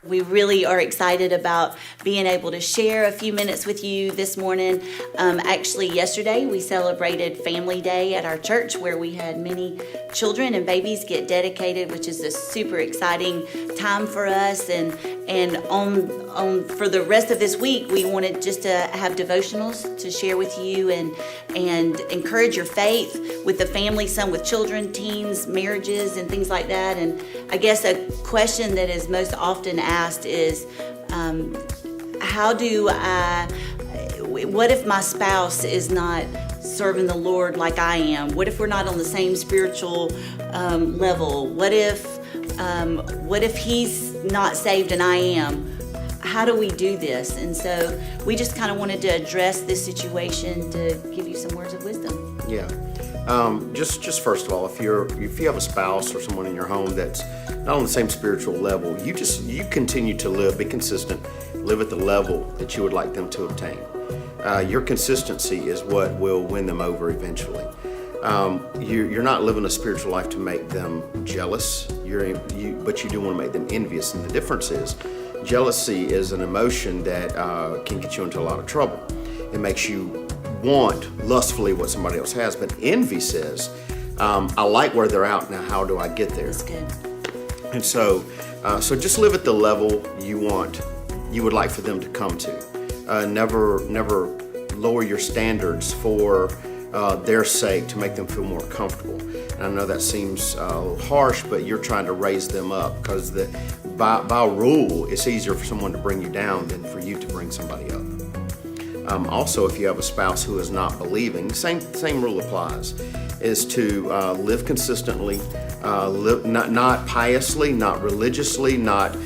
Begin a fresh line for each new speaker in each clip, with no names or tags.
We really are excited about being able to share a few minutes with you this morning. Actually, yesterday we celebrated Family Day at our church, where we had many children and babies get dedicated, which is a super exciting time for us. And on for the rest of this week, we wanted just to have devotionals to share with you and encourage your faith with the family, some with children, teens, marriages, and things like that. And I guess a question that is most often asked is, what if my spouse is not serving the Lord like I am? What if we're not on the same spiritual level? What if he's not saved and I am? How do we do this? And so we just kind of wanted to address this situation to give you some words of wisdom.
Yeah. Just first of all, if you have a spouse or someone in your home that's not on the same spiritual level, you continue to be consistent, live at the level that you would like them to obtain. Your consistency is what will win them over eventually. You're not living a spiritual life to make them jealous, but you do want to make them envious. And the difference is, jealousy is an emotion that can get you into a lot of trouble. It makes you want lustfully what somebody else has, but envy says, I like where they're at, now how do I get there?
That's good.
And so just live at the level you would like for them to come to. Never lower your standards for their sake to make them feel more comfortable. And I know that seems harsh, but you're trying to raise them up, because by rule, it's easier for someone to bring you down than for you to bring somebody up. Also, if you have a spouse who is not believing, same rule applies, is to live consistently, live not piously, not religiously, not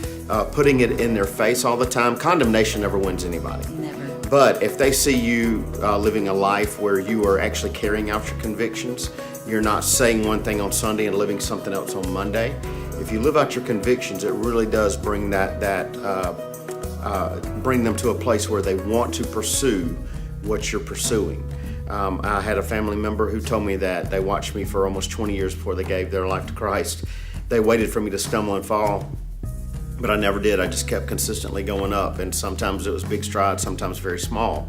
putting it in their face all the time. Condemnation never wins anybody.
Never.
But if they see you living a life where you are actually carrying out your convictions, you're not saying one thing on Sunday and living something else on Monday. If you live out your convictions, it really does bring bring them to a place where they want to pursue what you're pursuing. I had a family member who told me that they watched me for almost 20 years before they gave their life to Christ. They waited for me to stumble and fall, but I never did. I just kept consistently going up, and sometimes it was big strides, sometimes very small.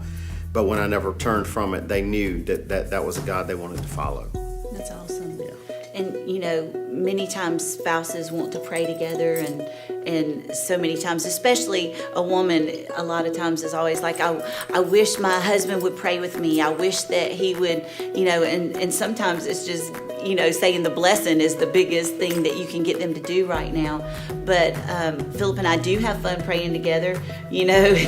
But when I never turned from it, they knew that was a God they wanted to follow.
That's awesome.
Yeah.
And many times spouses want to pray together, and so many times, especially a woman, a lot of times is always like, I wish my husband would pray with me. I wish that he would, and sometimes it's just, saying the blessing is the biggest thing that you can get them to do right now. But Phillip and I do have fun praying together.
I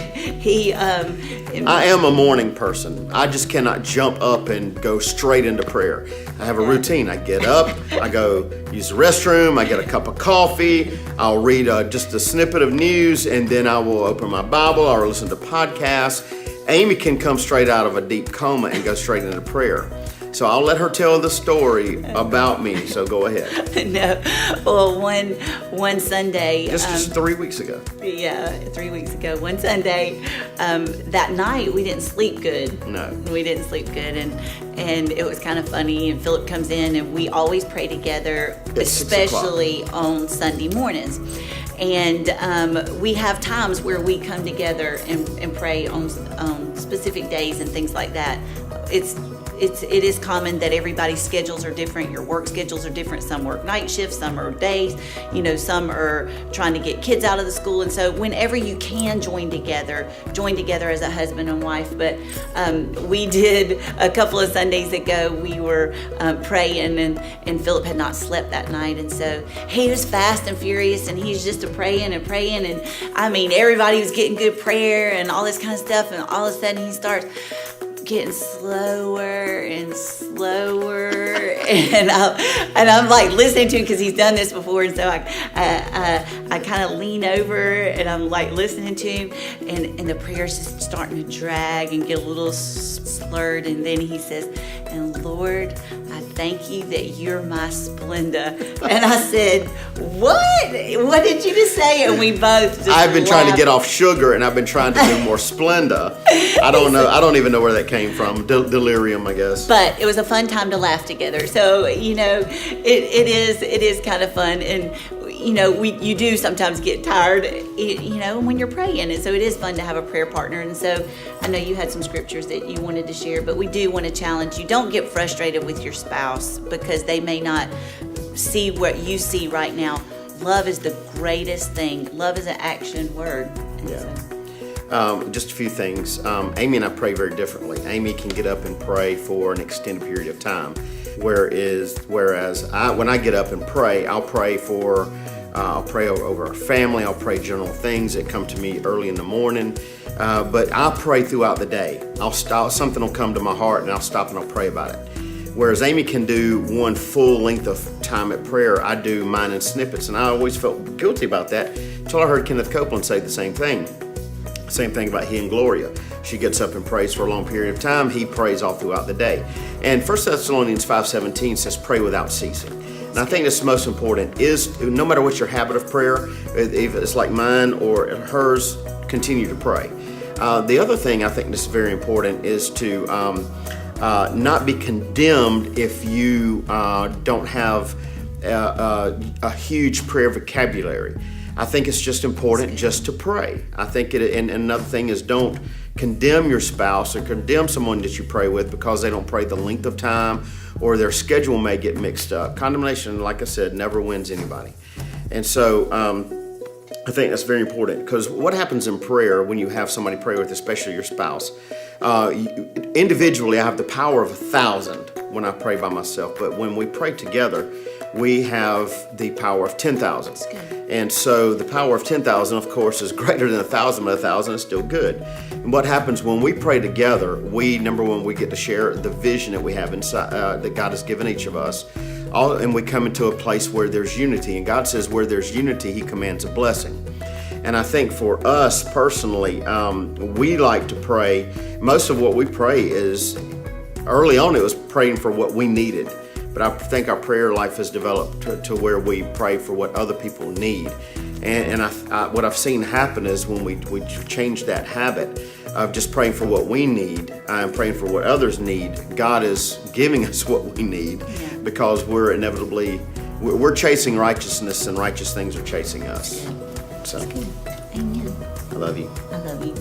am a morning person. I just cannot jump up and go straight into prayer. I have a routine. I get up, I go use the restroom, I get a cup of coffee, I'll read just a snippet of news, and then I will open my Bible or listen to podcasts. Amy can come straight out of a deep coma and go straight into prayer. So I'll let her tell the story about me, so go ahead.
No. Well, one Sunday...
Just 3 weeks ago.
Yeah, 3 weeks ago. One Sunday, that night, we didn't sleep good.
No.
We didn't sleep good, and it was kind of funny, and Phillip comes in, and we always pray together, especially on Sunday mornings. And we have times where we come together and pray on specific days and things like that. It is common that everybody's schedules are different. Your work schedules are different. Some work night shifts, some are days. Some are trying to get kids out of the school. And so whenever you can join together as a husband and wife. But we did a couple of Sundays ago, we were praying, and Phillip had not slept that night. And so he was fast and furious, and he's just praying. And I mean, everybody was getting good prayer and all this kind of stuff. And all of a sudden he starts getting slower and slower, and I'm like listening to him because he's done this before, and so I kind of lean over and I'm like listening to him, and the prayer's just starting to drag and get a little slurred, and then he says, "And Lord, I thank you that you're my Splenda." And I said, "What? What did you just say?" And we both just
I've been
laughed.
trying to get off sugar, and I've been trying to do more Splenda. I don't know. I don't even know where that came from. Delirium, I guess.
But it was a fun time to laugh together. So, it is kind of fun. And, you do sometimes get tired, when you're praying. And so it is fun to have a prayer partner. And so I know you had some scriptures that you wanted to share, but we do want to challenge you. Don't get frustrated with your spouse because they may not see what you see right now. Love is the greatest thing. Love is an action word. And
just a few things. Amy and I pray very differently. Amy can get up and pray for an extended period of time, whereas when I get up and pray, I'll pray over our family. I'll pray general things that come to me early in the morning, but I'll pray throughout the day. Something will come to my heart, and I'll stop and I'll pray about it. Whereas Amy can do one full length of time at prayer, I do mine in snippets, and I always felt guilty about that until I heard Kenneth Copeland say the same thing. Same thing about he and Gloria. She gets up and prays for a long period of time. He prays all throughout the day. And 1 Thessalonians 5:17 says, pray without ceasing. And I think that's most important is no matter what your habit of prayer, if it's like mine or hers, continue to pray. The other thing I think that's very important is to not be condemned if you don't have a huge prayer vocabulary. I think it's just important just to pray. I think and another thing is don't condemn your spouse or condemn someone that you pray with because they don't pray the length of time or their schedule may get mixed up. Condemnation, like I said, never wins anybody. And so I think that's very important because what happens in prayer when you have somebody pray with, especially your spouse, individually I have the power of 1,000 when I pray by myself, but when we pray together, we have the power of 10,000. And so the power of 10,000, of course, is greater than 1,000, but 1,000 is still good. And what happens when we pray together, number one, we get to share the vision that we have inside, that God has given each of us. And we come into a place where there's unity. And God says where there's unity, He commands a blessing. And I think for us personally, we like to pray. Most of what we pray is, early on, it was praying for what we needed. But I think our prayer life has developed to where we pray for what other people need. And what I've seen happen is when we change that habit of just praying for what we need and praying for what others need, God is giving us what we need because we're chasing righteousness and righteous things are chasing us. So,
Amen.
I love you.
I love you.